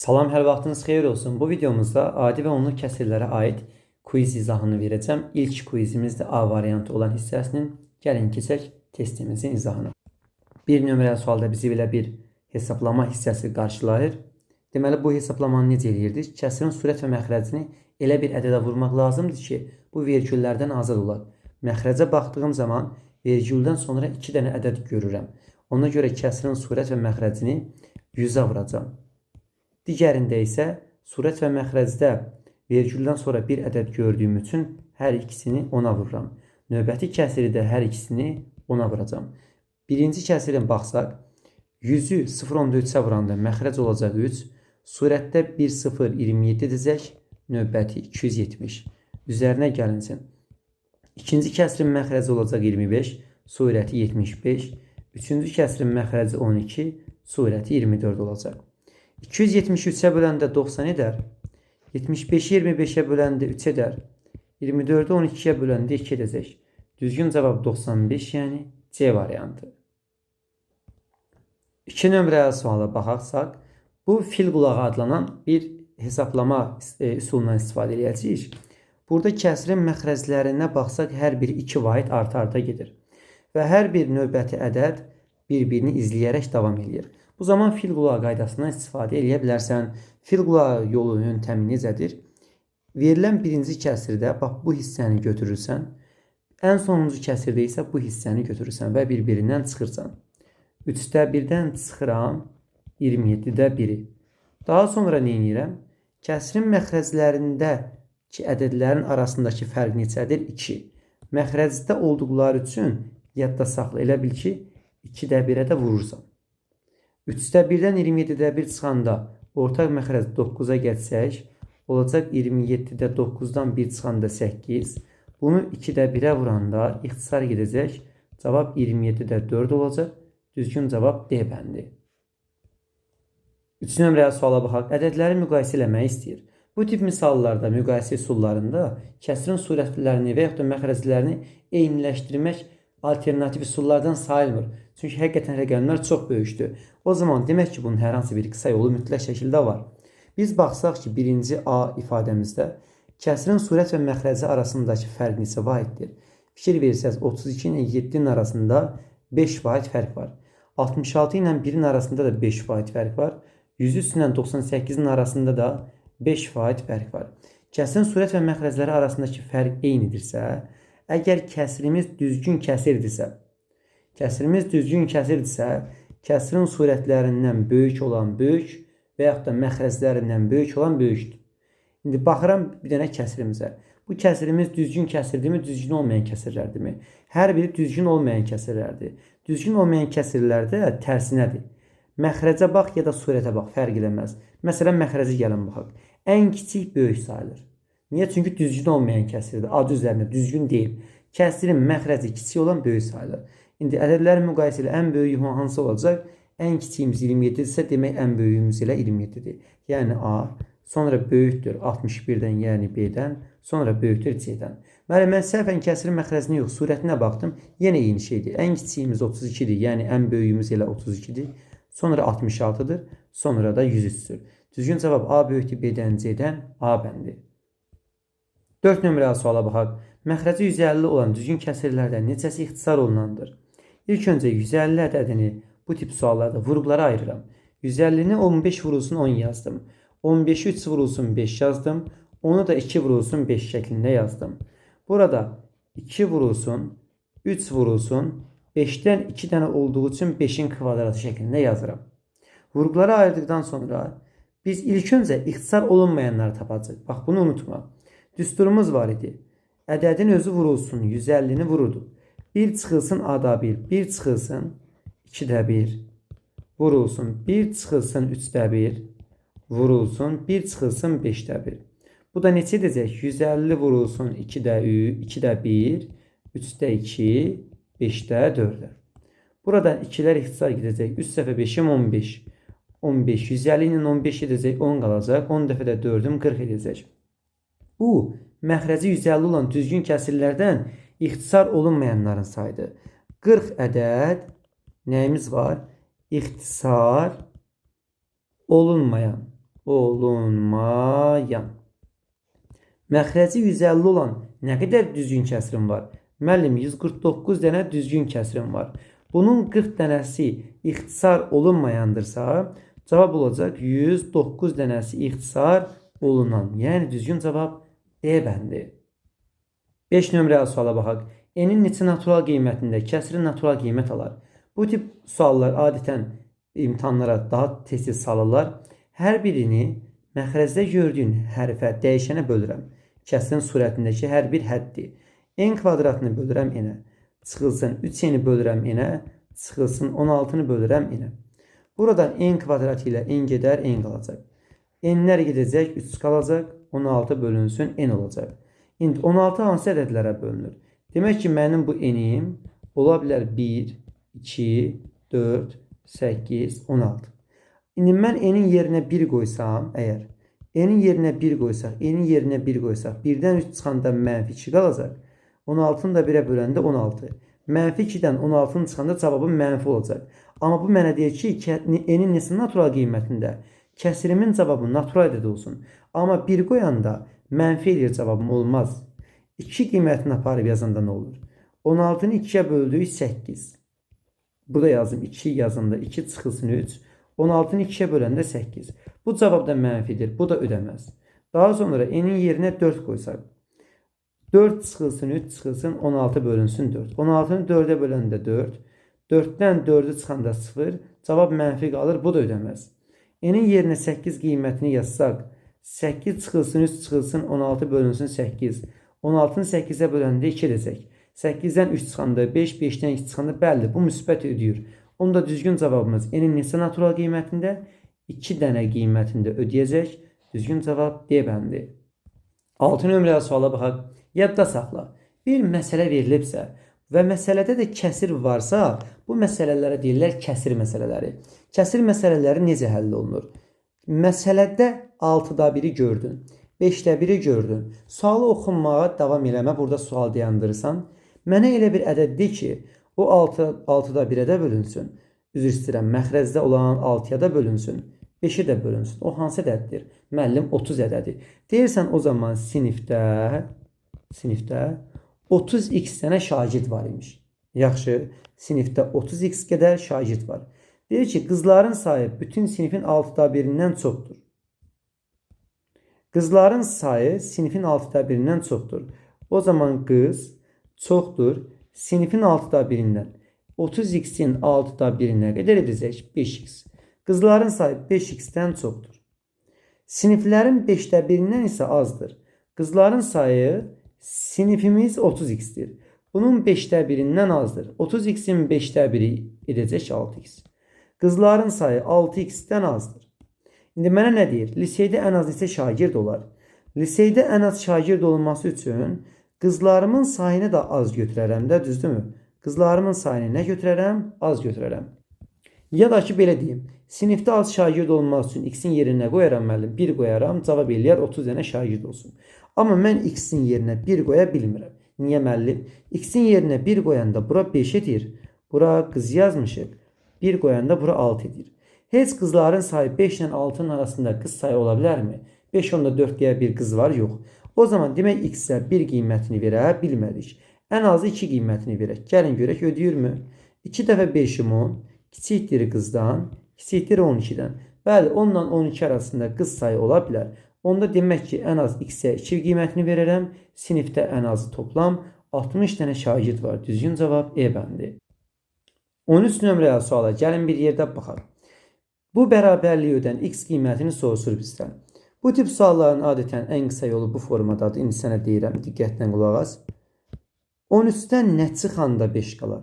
Salam, hər vaxtınız xeyir olsun. Bu videomuzda adi və onlu kəsirlərə aid quiz izahını verəcəm. İlk quizimiz də A variantı olan hissəsinin. Gəlin keçək testimizin izahına. Bir nömrəli sualda bizi belə bir hesablama hissəsi qarşılayır. Deməli, bu hesablamanı necə eləyirdik? Kəsirin sürət və məxrəcini elə bir ədədə vurmaq lazımdır ki, bu vergüllərdən azad olar. Məxrəcə baxdığım zaman vergüldən sonra 2 dənə ədəd görürəm. Ona görə kəsirin sürət və məxrəcini 100-ə vuracam. Digərində isə surət və məxrəcdə vergüldən sonra bir ədəd gördüyüm üçün hər ikisini 10-a vururam. Növbəti kəsiri də hər ikisini 10-a vuracam. Birinci kəsirin baxsaq, 100-ü 0.3-ə vuranda məxrəc olacaq 3, surətdə 1, 0, 27 edəcək, növbəti 270. Üzərinə gəlinsin. İkinci kəsirin məxrəci olacaq 25, surəti 75. Üçüncü kəsirin məxrəci 12, surəti 24 olacaq. 273'e böləndə 90 edər. 75'i 25'e böləndə 3 edər. 24'ü 12'ye böləndə 2 edəcək. Düzgün cavab 95, yəni C variantı. 2 nömrəli suala baxaqsaq, bu fil qulağı adlanan bir hesablama üsulundan istifadə edəcəyik. Burada kəsirin məxrəclərinə baxsaq, hər biri 2 vahid arta-arta gedir. Və hər bir növbəti ədəd bir-birini izləyərək davam edir. Bu zaman fil qulağı qaydasından istifadə edə bilərsən. Fil qulağı yolu yöntəmi necədir? Verilən birinci kəsirdə bax bu hissəni götürürsən. Ən sonuncu kəsirdə isə bu hissəni götürürsən və bir-birindən çıxırsan. 3-də 1-dən çıxıram 27-də 1-i. Daha sonra nə edirəm? Kəsirin məxrəclərindəki ədədlərin arasındakı fərq neçədir? 2. Məxrəcdə olduqları üçün yadda saxla. Elə bil ki, 2-də 1-ə də vurursan. 3-də 1-dən 27-də 1 çıxanda ortaq məxrəc 9-a gətsək, olacaq 27-də 9-dan 1 çıxanda 8. Bunu 2-də 1-ə vuranda ixtisar gedəcək. Cavab 27-də 4 olacaq. Düzgün cavab D bəndi. 3 nömrəli suala baxaq. Ədədləri müqayisə eləmək istəyir. Bu tip misallarda, müqayisə üsullarında kəsirin surətlərini və yaxud da məxrəclərini eyniləşdirmək alternativ üsullardan sayılmır. Çünki həqiqətən rəqəmlər çox böyükdür. O zaman demək ki, bunun hər hansı bir qısa yolu mütləq şəkildə var. Biz baxsaq ki, birinci A ifadəmizdə kəsirin surət və məxrəci arasındakı fərq neçə vahiddir? Fikir verirsəz, 32 ilə 7-nin arasında 5 vahid fərq var. 66 ilə 1-in arasında da 5 vahid fərq var. 103 ilə 98-in arasında da 5 vahid fərq var. Kəsirin surət və məxrəcləri arasındakı fərq eynidirsə, əgər kəsirimiz düzgün kəsirdirsə, kəsirin surətlərindən böyük olan böyük və yaxud da məxrəclərindən böyük olan böyükdür. İndi baxıram bir dənə kəsirimizə. Bu kəsirimiz düzgün kəsirdirmi, düzgün olmayan kəsirlərdirmi? Hər biri düzgün olmayan kəsirlərdir. Düzgün olmayan kəsirlərdə tərsinədir. Məxrəcə bax ya da surətə bax, fərq eləməz. Məsələn, məxrəci gəlin baxaq. Ən kiçik böyük sayılır. Niyə? Çünki düzgün olmayan kəsirdir. Adı üzərində düzgün deyil. Kəsirin məxrəci kiçik olan böyük sayılır. İndi ədədlər müqayisə ilə ən böyük hansı olacaq? Ən kiçiyimiz 27 isə demək ən böyüyümüz ilə 27-dir. Yəni A, sonra böyükdür 61-dən, yəni B-dən, sonra böyükdür C-dən. Mən səhvən kəsirin məxrəcinə yox, surətinə baxdım. Yenə eyni şeydir. Ən kiçiyimiz 32-dir, yəni ən böyüyümüz ilə 32-dir. Sonra 66-dır, sonra da 103-dür. Düzgün cavab A böyükdür B-dən, C-dən, A bəndi. 4 nömrəli suala baxaq. Məxrəci 150 olan düzgün kəsirlərdən neçəsi ixtisar olunandır? İlk öncə 150 ədədini bu tip suallarda vurğulara ayırıram. 150-ni 15 vurulsun 10 yazdım. 15'i 3 vurulsun 5 yazdım. Onu da 2 vurulsun 5 şəklində yazdım. Burada 2 vurulsun, 3 vurulsun, 5'dən 2 dənə olduğu üçün 5'in kvadratı şəklində yazıram. Vurğulara ayırdıqdan sonra biz ilk öncə ixtisar olunmayanları tapacaq. Bax, bunu unutma. Düsturumuz var idi. Ədədin özü vurulsun, 150'ni vururdu. 1 çıxılsın A-da 1, 1 çıxılsın 2-də 1, vurulsun 1 çıxılsın 3-də 1, vurulsun 1 çıxılsın 5-də 1. Bu da neçə edəcək? 150 vurulsun 2-də 1, 3-də 2, 5-də 4-də. Buradan 2'lər ixtisar gedəcək. 3 dəfə 5'im 15. 15, 150 ilə 15 edəcək, 10 qalacaq. 10 dəfə də 4'üm 40 edəcək. Bu, məxrəci 150 olan düzgün kəsirlərdən ixtisar olunmayanların sayıdır. 40 ədəd nəyimiz var? İxtisar olunmayan olunmayan. Məxrəci 150 olan nə qədər düzgün kəsirim var? Müəllim, 149 dənə düzgün kəsirim var. Bunun 40 dənəsi ixtisar olunmayandırsa, cavab olacaq 109 dənəsi ixtisar olunan. Yəni düzgün cavab D bəndi. 5 nömrəli suala baxaq. N-in neçə natural qiymətində kəsri natural qiymət alar? Bu tip suallar adətən imtahanlara daha tez-tez salırlar. Hər birini məxrəcdə gördüyün hərfə, dəyişənə bölürəm. Kəsrin surətindəki hər bir həddir. N kvadratını bölürəm n-ə. Çıxılsın 3n-i bölürəm n-ə. Çıxılsın 16-nı bölürəm n-ə. Buradan n kvadrat ilə n gedər, n qalacaq. N-lər gedəcək, 3 qalacaq, 16 bölünsün, n olacaq. İndi 16 hansı ədədlərə bölünür? Demək ki, mənim bu n-im ola bilər 1, 2, 4, 8, 16. İndi mən n-in yerinə 1 qoysam, əgər n-in yerinə 1 qoysaq, n-in yerinə 1 qoysaq, 1-dən 3 çıxanda mənfi 2 qalacaq. 16-nı da 1-ə böləndə 16. Mənfi 2-dən 16-nı çıxanda cavabım mənfi olacaq. Amma bu mənə deyir ki, n-in neçə natural qiymətində? Kəsirimin cavabı natural ədəd olsun. Amma 1 qoyanda mənfi eləyir cavabım olmaz. 2 qiymətini aparıb yazanda nə olur? 16-nı 2-yə böldük 8. Burada yazdım 2 yazanda 2 çıxılsın 3. 16-nı 2-yə böləndə 8. Bu cavab da mənfidir. Bu da ödəməz. Daha sonra n-in yerinə 4 qoysaq. 4 çıxılsın 3 çıxılsın 16 bölünsün 4. 16-nı 4-ə böləndə 4. 4-dən 4-ü çıxanda 0. Cavab mənfi qalır. Bu da ödəməz. N-in yerinə 8 qiymətini yazsaq. 8 çıxılsın 3 çıxılsın 16 bölünsün 8. 16-nı 8-ə böləndə 2 edəcək. 8-dən 3 çıxanda 5, 5-dən 2 çıxanda bəli, bu müsbət ödəyir. Onda düzgün cavabımız n-in neçə natural qiymətində? 2 dənə qiymətində ödəyəcək. Düzgün cavab D bəndi. 6 nömrəli suala baxaq. Yadda saxla. Bir məsələ verilibsə və məsələdə də kəsir varsa, bu məsələlərə deyirlər kəsir məsələləri. Kəsir məsələləri necə həll olunur? Məsələdə 6-da 1-i gördün. 5-də 1-i gördün. Sualı oxunmağa davam eləmə. Burada sual dayandırırsan. Mənə elə bir ədəd de ki, o 6-da 1-ə də bölünsün. Üzr istəyirəm, məxrəcdə olan 6-ya da bölünsün. 5-i də bölünsün. O hansı ədəddir? Müəllim 30 ədədi. Deyirsən o zaman sinifdə 30x dənə şagird var imiş. Yaxşı, sinifdə 30x qədər şagird var. Deyir ki, qızların sayı bütün sinifin 6-da 1-dən çoxdur. Qızların sayı sinifin 6-da 1-dən çoxdur. O zaman qız çoxdur sinifin 6-da 1-dən. 30x-in 6-da 1-nə qədər edəcək? 5x. Qızların sayı 5x-dən çoxdur. Siniflərin 5-də 1-dən isə azdır. Qızların sayı sinifimiz 30x-dir. Bunun 5-də 1-dən azdır. 30x-in 5-də 1-i edəcək 6x. Qızların sayı 6x-dən azdır. İndi mənə nə deyir? Liseydə ən az neçə şagird olar? Liseydə ən az şagird olması üçün qızlarımın sayını da az götürərəm də, düzdürmü? Qızlarımın sayını nə götürərəm? Az götürərəm. Ya da ki, belə deyim. Sinifdə az şagird olması üçün x-in yerinə qoyaram müəllim? 1 qoyaram, cavab eləyər 30 dənə şagird olsun. Amma mən x-in yerinə 1 qoya bilmirəm. Niyə müəllim? X-in yerinə 1 qoyanda bura 5 edir. Bura qız yazmışıq. 1 qoyanda bura 6 edir. Heç qızların sayı 5 ilə 6-nın arasında qız sayı ola bilərmi? 5 onda 4 deyə bir qız var, yox. O zaman demək x-ə 1 qiymətini verə bilmədik. Ən azı 2 qiymətini verək. Gəlin görək ödəyirmi? 2 dəfə 5-im 10, kiçikdir qızdan, kiçikdir 12-dən. Bəli, 10 ilə 12 arasında qız sayı ola bilər. Onda demək ki, ən az x-ə 2 qiymətini verərəm. Sinifdə ən azı toplam 60 dənə şagird var. Düzgün cavab E bəndi. 13 nömrəli suala gəlin bir yerdə baxaq. Bu bərabərliyi ödən x qiymətini soruşur bizdən. Bu tip sualların adətən ən qısa yolu bu formadadır. İndi sənə deyirəm, diqqətlə qulaq as. 13-dən nə çıxanda 5 qalar?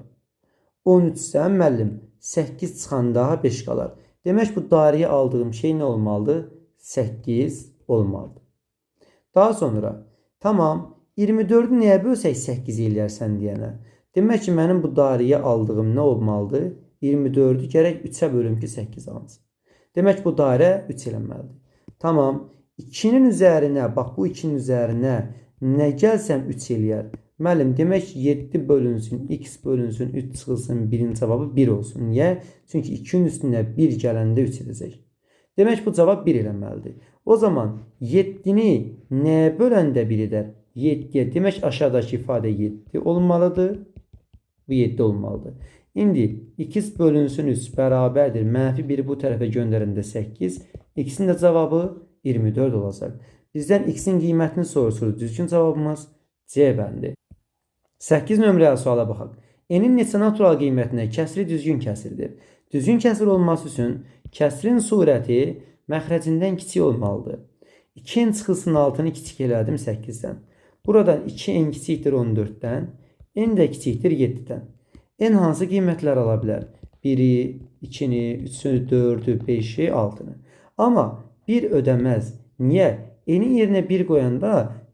13-dən müəllim 8 çıxanda 5 qalar. Demək bu dairəyə aldığım şey nə olmalıdır? 8 olmalıdır. Daha sonra, tamam, 24-ü nəyə bölsək 8 eləyərsən deyənə. Demək ki, mənim bu dairəyə aldığım nə olmalıdır? 24-ü gərək 3-ə bölüm ki, 8 alınsın. Demək bu dairə 3 eləməlidir. Tamam, 2-nin üzərinə, bax bu 2-nin üzərinə nə gəlsəm 3 eləyər. Müəllim, demək 7 bölünsün, x bölünsün, 3 çıxılsın, 1-in cavabı 1 olsun. Niyə? Çünki 2-nin üstünə 1 gələndə 3 edəcək. Demək bu cavab 1 eləməlidir. O zaman 7-ni nəyə böləndə 1 edər? 7-yə. Demək aşağıdakı ifadə 7 olmalıdır. Bu 7 olmalıdır. İndi x bölünsün 3 bərabərdir. Mənfi 1-i bu tərəfə göndərəndə 8. X-in də cavabı 24 olacaq. Bizdən x-in qiymətini soruşur. Düzgün cavabımız C bəndi. 8 nömrəli suala baxaq. N-in neçə natural qiymətinə kəsri düzgün kəsirdir? Düzgün kəsir olması üçün kəsrin surəti məxrəcindən kiçik olmalıdır. 2n çıxılsın 6-nı kiçik elədim 8-dən. Buradan 2n kiçikdir 14-dən. N də kiçikdir 7-dən. N hansı qiymətlər ala bilər? 1-i, 2-ni, 3-ü, 4-ü, 5-i, 6-nı. Amma 1 ödəməz. Niyə? N-in yerinə 1 qoyanda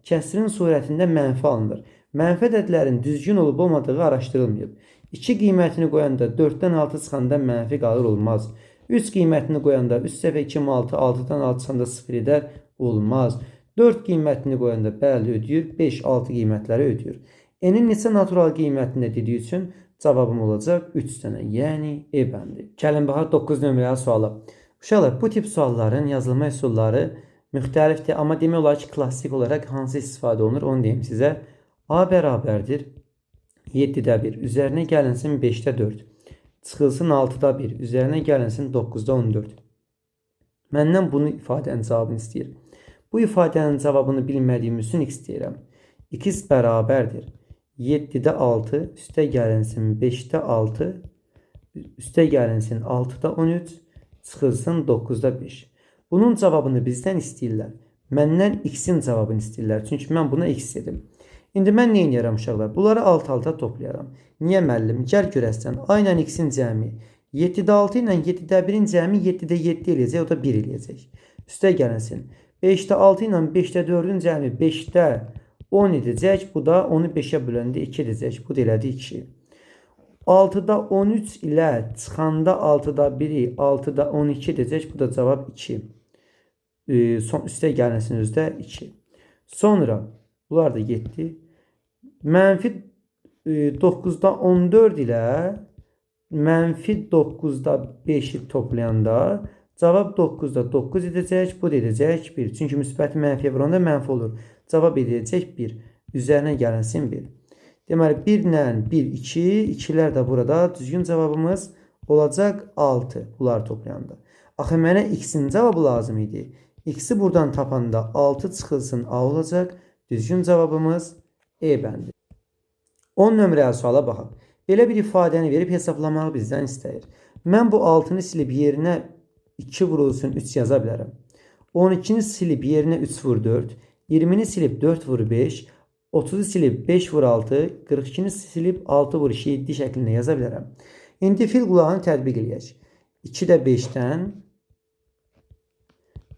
kəsrin surətində mənfi alınır. Mənfi ədədlərin düzgün olub olmadığı araşdırılmayıb. 2 qiymətini qoyanda 4-dən 6 çıxanda mənfi qalır olmaz. 3 qiymətini qoyanda 3 dəfə 2 6, 6-dan 6 çıxanda 0 edər olmaz. 4 qiymətini qoyanda bəli ödəyir, 5, 6 qiymətləri ödəyir. N-in neçə natural qiymətində dediyi üçün cavabım olacaq 3 dənə, yəni E bəndi. Gəlin baxaq 9 nömrəli suala. Uşaqlar, bu tip sualların yazılma üsulları müxtəlifdir, amma demək olar ki, klassik olaraq hansı istifadə olunur, onu deyim sizə. A bərabərdir 7-də 1, üzərinə gəlinsin 5-də 4. Çıxılsın 6-da 1, üzərinə gəlinsin 9-da 14. Məndən bunu ifadənin cavabını istəyir. Bu ifadənin cavabını bilmədiyim üçün x deyirəm. X bərabərdir 7-də 6, üstə gəlinsin 5-də 6, üstə gəlinsin 6-da 13, çıxılsın 9-da 5. Bunun cavabını bizdən istəyirlər. Məndən x-in cavabını istəyirlər. Çünki mən buna x dedim. İndi mən nə edirəm uşaqlar? Bunları alt-alta toplayaram. Niyə müəllim? Gəl görəsən. A ilə x-in cəmi 7-də 6 ilə 7-də 1-in cəmi 7-də 7 eləyəcək, o da 1 eləyəcək. Üstə gəlinsin. 5-də 6 ilə 5-də 4-ün cəmi 5-də 10 edəcək. Bu da 10-u 5-ə böləndə 2 edəcək. Bu da elədi 2. 6-da 13 ilə çıxanda 6-da 1-i 6-da 12 edəcək. Bu da cavab 2. Üstə gəlinsin özdə 2. Sonra bunlar da 7. Mənfi 9-da 14 ilə mənfi 9-da 5-i toplayanda cavab 9-da 9 edəcək. Bu da edəcək 1. Çünki müsbəti mənfiyə vuranda mənfi olur. Cavab edəcək 1. Üzərinə gəlinsin 1. Deməli 1 ilə 1, 2. 2-lər də burada. Düzgün cavabımız olacaq 6. Bunları toplayanda. Axı mənə x-in cavabı lazım idi. X-i buradan tapanda 6 çıxılsın A olacaq. Düzgün cavabımız E bəndi. 10 nömrəli suala baxaq. Belə bir ifadəni verib hesablamağı bizdən istəyir. Mən bu 6-nı silib yerinə 2 vurulsun 3 yaza bilərəm. 12-ni silib yerinə 3 vur 4. 20-ni silib 4 vur 5. 30-u silib 5 vur 6. 42-ni silib 6 vur 7 şəklində yaza bilərəm. İndi fil qulağını tətbiq eləyək. 2-də 5-dən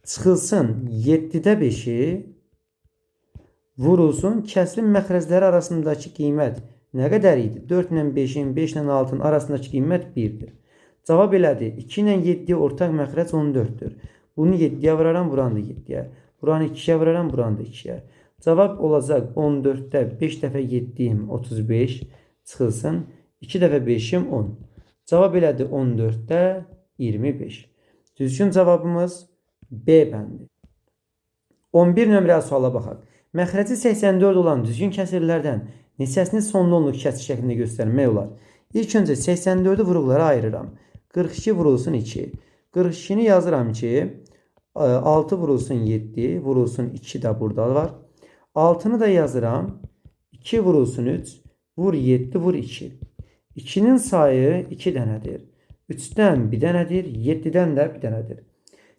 çıxılsın 7-də 5-i vurulsun. Kəsrin məxrəcləri arasındakı qiymət nə qədər idi? 4 ilə 5-in, 5 ilə 6-ın arasındakı qiymət 1-dir. Cavab elədi. 2 ilə 7 ortaq məxrəc 14-dür. Bunu 7-yə vuraram, buranı da 7-yə. Buranı 2-yə vuraram, buranı da 2-yə. Cavab olacaq 14-də 5 dəfə 7-im 35 çıxılsın. 2 dəfə 5-im 10. Cavab elədi 14-də 25. Düzgün cavabımız B bəndi. 11 nömrəli suala baxaq. Məxrəci 84 olan düzgün kəsirlərdən neçəsini sonlu onluq kəsir şəklində göstərmək olar? İlk öncə 84-ü vuruqlara ayırıram. 42 vurulsun 2. 42-ni yazıram ki 6 vurulsun 7, vurulsun 2 də burada var. 6-nı da yazıram. 2 vurulsun 3, vur 7, vur 2. 2-nin sayı 2 dənədir. 3-dən 1 dənədir, 7-dən də 1 dənədir.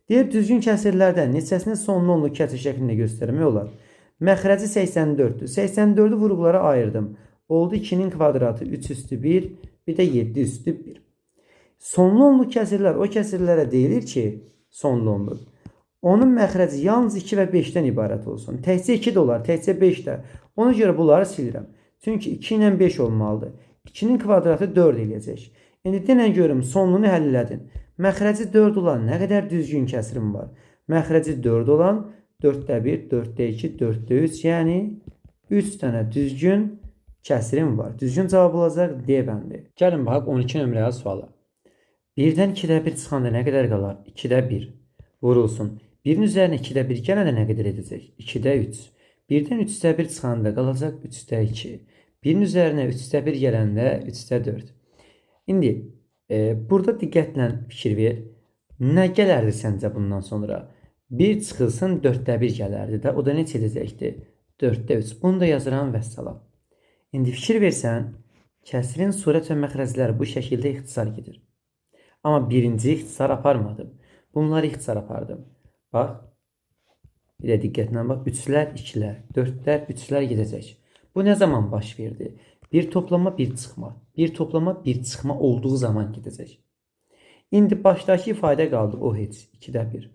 Deyir, düzgün kəsirlərdən neçəsini sonlu onluq kəsir şəklində göstərmək olar? Məxrəci 84-dür. 84-ü vuruqlara ayırdım. Oldu 2-nin kvadratı 3 üstü 1, bir də 7 üstü 1. Sonlu onluq kəsirlər o kəsirlərə deyilir ki, sonlu onluq. Onun məxrəci yalnız 2 və 5-dən ibarət olsun. Təkcə 2 də olar, təkcə 5 də. Ona görə bunları silirəm. Çünki 2 ilə 5 olmalıdır. 2-nin kvadratı 4 eləyəcək. İndi denən görüm, sonlunu həll elədin. Məxrəci 4 olan nə qədər düzgün kəsirim var? Məxrəci 4 olan 4-də 1, 4-də 2, 4-də 3, yəni 3 dənə düzgün kəsirim var. Düzgün cavab olacaq D bəndi. Gəlin baxaq 12 nömrəli suala. 1-dən 2-də 1 çıxanda nə qədər qalar? 2-də 1. vurulsun. 1'in üzərinə 2-də 1 gələndə nə qədər edəcək? 2-də 3. 1-dən 3-də 1 çıxanda qalacaq 3-də 2. 1-in üzərinə 3-də 1 gələndə 3-də 4. İndi burada diqqətlə fikir ver. Nə gələrdi səncə bundan sonra? 1 çıxılsın 4-də 1 gələrdi də. O da neçə edəcəkdi? 4-də 3. Bunu da yazıram vəssalam. İndi fikir versən, kəsrin surət və məxrəcləri bu şəkildə ixtisar gedir. Amma birinci ixtisar aparmadım. Bunları ixtisar apardım. Bax, bir də diqqətlə bax. 3'lər, 2'lər, 4'lər, 3'lər gedəcək. Bu nə zaman baş verdi? Bir toplama, bir çıxma. Bir toplama, bir çıxma olduğu zaman gedəcək. İndi başdakı ifadə qaldı o heç. 2'də 1.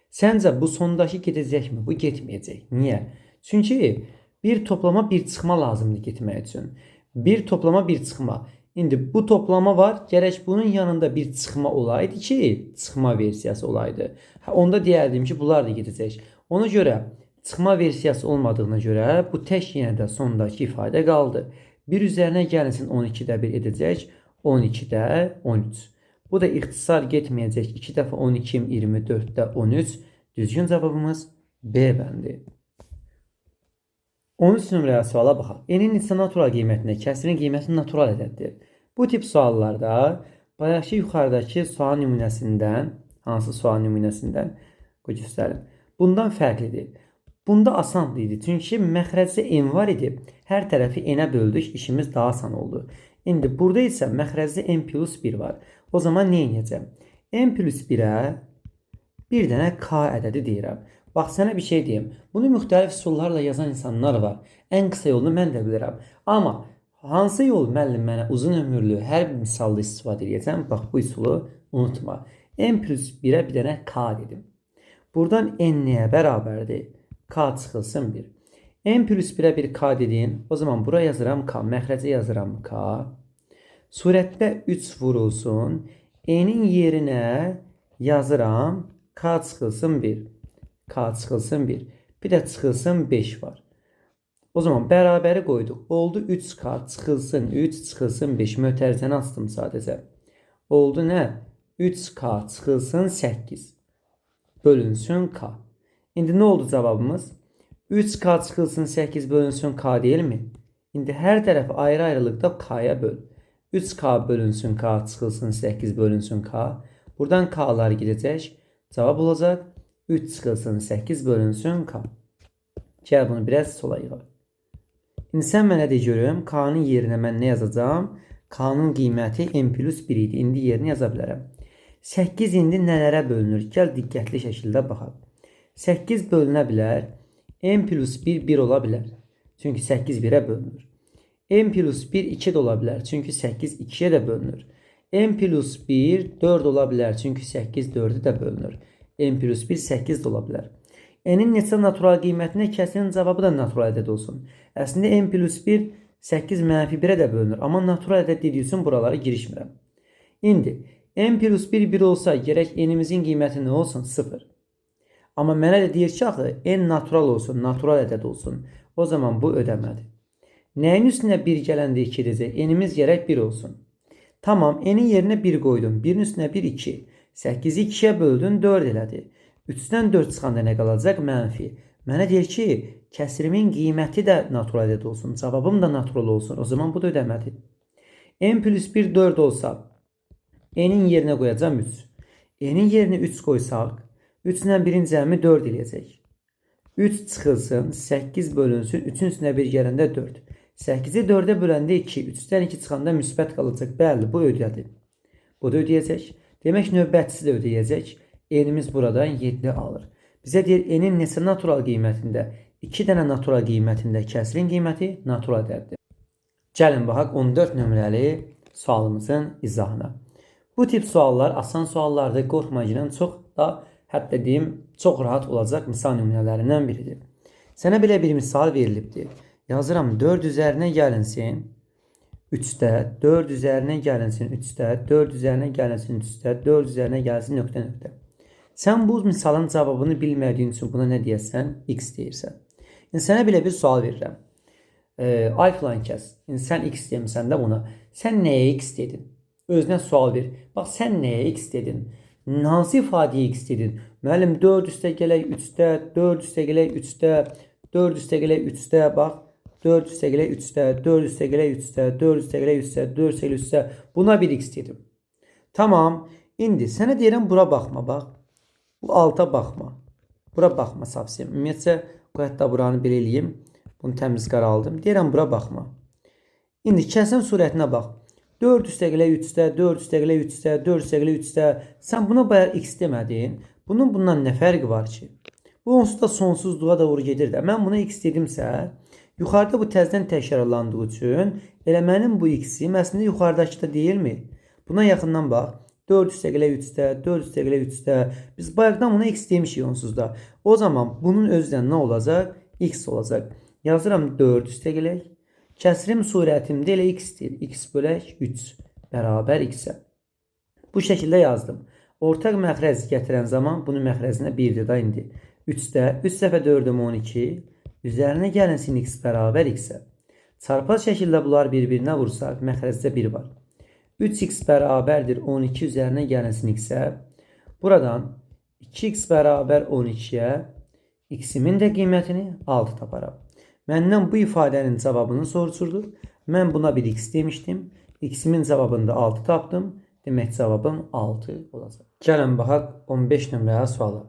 Səncə bu sondakı gedəcəkmi? Bu getməyəcək. Niyə? Çünki bir toplama, bir çıxma lazımdır getmək üçün. Bir toplama, bir çıxma. İndi bu toplama var. Gərək bunun yanında bir çıxma olaydı ki, çıxma versiyası olaydı. Onda deyərdim ki, bunlar da gedəcək. Ona görə çıxma versiyası olmadığına görə bu tək yenə də sondakı ifadə qaldı. 1 üzərinə gəlinsin 12'də 1 edəcək. 12'də 13. Bu da ixtisar getməyəcək. 2 dəfə 12, 24'də 13. Düzgün cavabımız B bəndi. 13 nömrəli suala baxaq. N-in neçə natural qiymətində kəsrin qiyməti natural ədəddir. Bu tip suallarda bayaqki yuxarıdakı sual nümunəsindən, hansı sual nümunəsindən göstərin. Bundan fərqlidir. Bunda asan idi. Çünki məxrəcdə n var idi. Hər tərəfi n-ə böldük. İşimiz daha asan oldu. İndi burada isə məxrəcdə n plus 1 var. O zaman nə edəcəm? N plus 1'ə bir dənə k ədədi deyirəm. Bax, sənə bir şey deyim. Bunu müxtəlif üsullarla yazan insanlar var. Ən qısa yolunu mən də bilirəm. Amma hansı yol müəllim mənə uzun ömürlü hər bir misalda istifadə edəcəm? Bax, bu üsulu unutma. N plus 1'ə bir dənə k dedim. Buradan n nəyə bərabərdir? K çıxılsın 1. N plus 1'ə bir k dedin. O zaman buraya yazıram k. Məxrəcə yazıram k. Surətdə 3 vurulsun. N'in yerinə yazıram k çıxılsın 1. K çıxılsın 1. Bir də çıxılsın 5 var. O zaman bərabəri qoyduq. Oldu 3k çıxılsın 3 çıxılsın 5. Mötərizəni astım sadəcə. Oldu nə? 3k çıxılsın 8. Bölünsün k. İndi nə oldu cavabımız? 3k çıxılsın 8 bölünsün k deyilmi? İndi hər tərəfi ayrı-ayrılıqda k'ya böl. 3k bölünsün k çıxılsın 8 bölünsün k. Buradan k'lar gidəcək. Cavab olacaq 3 çıxılsın 8 bölünsün k. Gəl bunu biraz sola yığaq. İndi sən mənə de görüm, k'nın yerinə mən nə yazacağım? K'nın qiyməti n plus 1 idi. İndi yerini yaza bilərəm. 8 indi nələrə bölünür? Gəl diqqətli şəkildə baxaq. 8 bölünə bilər. N plus 1 1 ola bilər. Çünki 8 1'ə bölünür. N plus 1 2 də ola bilər. Çünki 8 2'yə də bölünür. N plus 1 4 ola bilər. Çünki 8 4'ə də bölünür. N plus 1 8 də ola bilər. N'in neçə natural qiymətinə kəsrin cavabı da natural ədəd olsun. Əslində n plus 1 8 mənfi 1'ə də bölünür. Amma natural ədəd dediyi üçün buralara girişmirəm. İndi n plus 1 1 olsa gərək n'imizin qiyməti nə olsun? 0. Amma mənə də deyir ki, axı n natural olsun, natural ədəd olsun. O zaman bu ödəmədir. Nəyin üstünə 1 gələndə 2 edəcək? N'imiz gərək 1 olsun. Tamam, n'in yerinə 1 qoydum. 1'in üstünə 1 2. 8'i 2'ye böldün 4 elədi. 3'dən 4 çıxanda nə qalacaq? Mənfi. Mənə deyir ki, kəsirimin qiyməti də natural ədəd olsun. Cavabım da natural olsun. O zaman bu da ödəmədir. N plus 1 4 olsa, n'in yerinə qoyacağım 3. N'in yerinə 3 qoysaq, 3-lə 1'in cəmi 4 eləyəcək. 3 çıxılsın, 8 bölünsün, 3'ün üstünə 1 gələndə 4. 8'i 4'ə böləndə 2, 3'dən 2 çıxanda müsbət qalacaq. Bəli, bu ödədir. Bu da ödəyəcək. Demək, növbətçisi də ödəyəcək. N'imiz buradan 7 alır. Bizə deyir, n'in neçə natural qiymətində? 2 dənə natural qiymətində kəsrin qiyməti natural ədəddir. Gəlin baxaq 14 nömrəli sualımızın izahına. Bu tip suallar asan suallardır. Qorxmayın, çox da, hətta deyim, çox rahat olacaq misal nümunələrindən biridir. Sənə belə bir misal verilibdir. Yazıram 4 üzərinə gəlinsin 3'də, 4 üzərinə gəlinsin 3'də, 4 üzərinə gəlinsin 3'də, 4 üzərinə gəlsin nöqtə nöqtə. Sən bu misalın cavabını bilmədiyin üçün buna nə deyəsən? X deyirsən. İndi sənə belə bir sual verirəm. Ay filan kəs. İndi sən X demirsən də buna. Sən nəyə X dedin? Özünə sual ver. Bax, sən nəyə X dedin? hansı ifadəyə x dedin? Müəllim 4 üstə gələk 3-də, 4 üstə gələk 3-də, 4 üstə gələk 3-də, bax. 4 üstə gələk 3-də, 4 üstə gələk 3-də, 4 üstə gələk 3-də, 4 üstə gələk 3-də. Buna bir x dedim. Tamam. İndi sənə deyirəm bura baxma, bax. Bu alta baxma. Bura baxma savsiyəm. Ümumiyyətcə, hətta buranı belə eləyim. Bunu təmiz qaraldım. Deyirəm bura baxma. İndi kəsim surətinə bax. 4 üstə gələk 3-də, 4 üstə gələk 3-də, 4 üstə gələk 3-də. Sən buna bayaq x demədin. Bunun bundan nə fərqi var ki? Bu onsuz da sonsuzluğa doğru gedir də. Mən buna x dedimsə, yuxarıda bu təzədən təkrarlandığı üçün elə mənim bu x-im əslində yuxarıdakı da deyilmi? Buna yaxından bax. 4 üstə gələk 3-də, 4 üstə gələk 3-də. Biz bayaqdan buna x demişik onsuz da. O zaman bunun özdən nə olacaq? X olacaq. Yazıram 4 üstə gələk. Kəsirim surətimdə elə x-dir. X bölək 3 bərabər x-ə. Bu şəkildə yazdım. Ortaq məxrəz gətirən zaman bunun məxrəzinə 1-dir da indi. 3-də 3 dəfə 4-üm 12. Üzərinə gəlinsin x bərabər x-ə. Çarpaz şəkildə bunlar bir-birinə vursaq, məxrəzdə 1 var. 3x bərabərdir 12 üzərinə gəlinsin x-ə. Buradan 2x bərabər 12-yə x-imin də qiymətini 6 taparam. Məndən bu ifadənin cavabını soruşurdur. Mən buna bir x demişdim. X-imin cavabında 6 tapdım. Demək cavabım 6 olacaq. Gəlin baxaq 15 nömrəyə suala.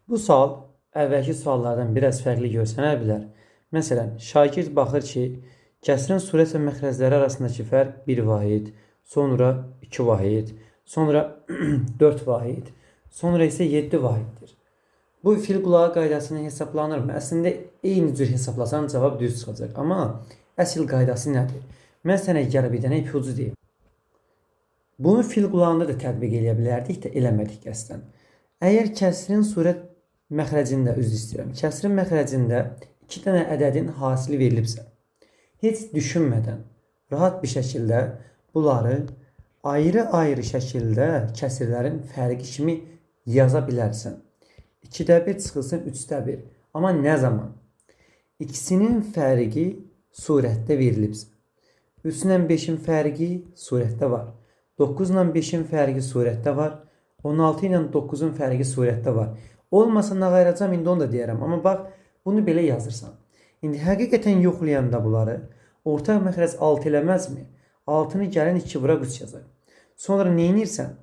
Bu sual əvvəlki suallardan biraz fərqli görsənə bilər. Məsələn, şagird baxır ki, kəsrin surət və məxrəzləri arasındakı fərq 1 vahid, sonra 2 vahid, sonra 4 vahid, sonra isə 7 vahiddir. Bu fil qulağı qaydasını hesablanırmı? Əslində, eyni cür hesablasan cavab düz çıxacaq. Amma əsl qaydası nədir? Mən sənə gəlib bir dənə ipucu deyim. Bunu fil qulağında da tətbiq edə bilərdik də eləmədik qəsdən. Əgər kəsrin surət məxrəcində, üzr istəyirəm, kəsrin məxrəcində 2 dənə ədədin hasili verilibsə, heç düşünmədən, rahat bir şəkildə bunları ayrı-ayrı şəkildə kəsirlərin fərqi kimi yaza bilərsən. 2-də 1 çıxılsın 3-də 1. Amma nə zaman? İkisinin fərqi surətdə verilibsə. 3 ilə 5-in fərqi surətdə var. 9 ilə 5-in fərqi surətdə var. 16 ilə 9-un fərqi surətdə var. Olmasa nə qayıracam, indi onu da deyərəm. Amma bax, bunu belə yazırsan. İndi həqiqətən yoxlayanda bunları ortaq məxrəc 6 eləməzmi? 6-nı gəlin 2 vuraq 3 yazaq. Sonra neynirsən?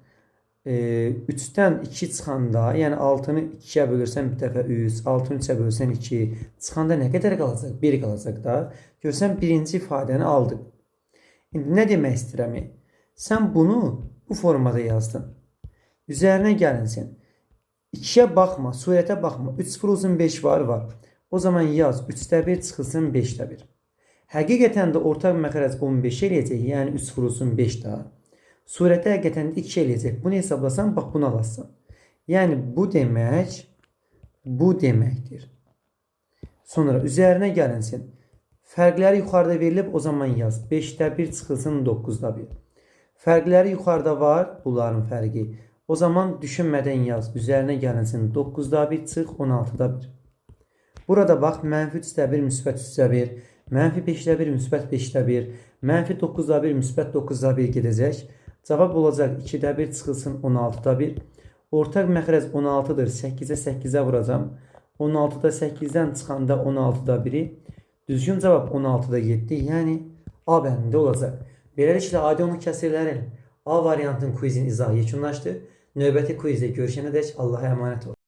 3-dən 2 çıxanda, yəni 6-nı 2-yə bölürsən bir dəfə 3, 6-nı 3-ə bölürsən 2, çıxanda nə qədər qalacaq? 1 qalacaq da. Görsən birinci ifadəni aldıq. İndi nə demək istəyirəm? Sən bunu bu formada yazdın. Üzərinə gəlinsin. 2-yə baxma, surətə baxma. 3 0 uzun 5 var. O zaman yaz 3-də 1 çıxılsın 5-də 1. Həqiqətən də ortaq məxrəc 15 eləyəcək, yəni 3 0 uzun 5 daha. Surətə həqiqətən də 2 eləyəcək. Bunu hesablasan, bax bunu alasın. Yəni bu demək, bu deməkdir. Sonra üzərinə gəlinsin. Fərqləri yuxarıda verilib, o zaman yaz. 5-də 1 çıxılsın 9-da 1. Fərqləri yuxarıda var, bunların fərqi. O zaman düşünmədən yaz. Üzərinə gəlinsin 9-da 1 çıx, 16-da 1. Burada bax, mənfi 3-də 1, müsbət 3-də 1. Mənfi 5-də 1, müsbət 5-də 1. Mənfi 9-da 1, müsbət 9-da 1 gedəcək. Cavab olacaq 2-də 1 çıxılsın 16-da 1. Ortaq məxrəc 16-dır. 8-ə 8-ə vuracam. 16-da 8-dən çıxanda 16-da 1-i. Düzgün cavab 16-da 7. Yəni A bəndində olacaq. Beləliklə, adi onun kəsirləri A variantının quizin izahı yekunlaşdı. Növbəti quizdə görüşənədək Allah'a əmanət olun.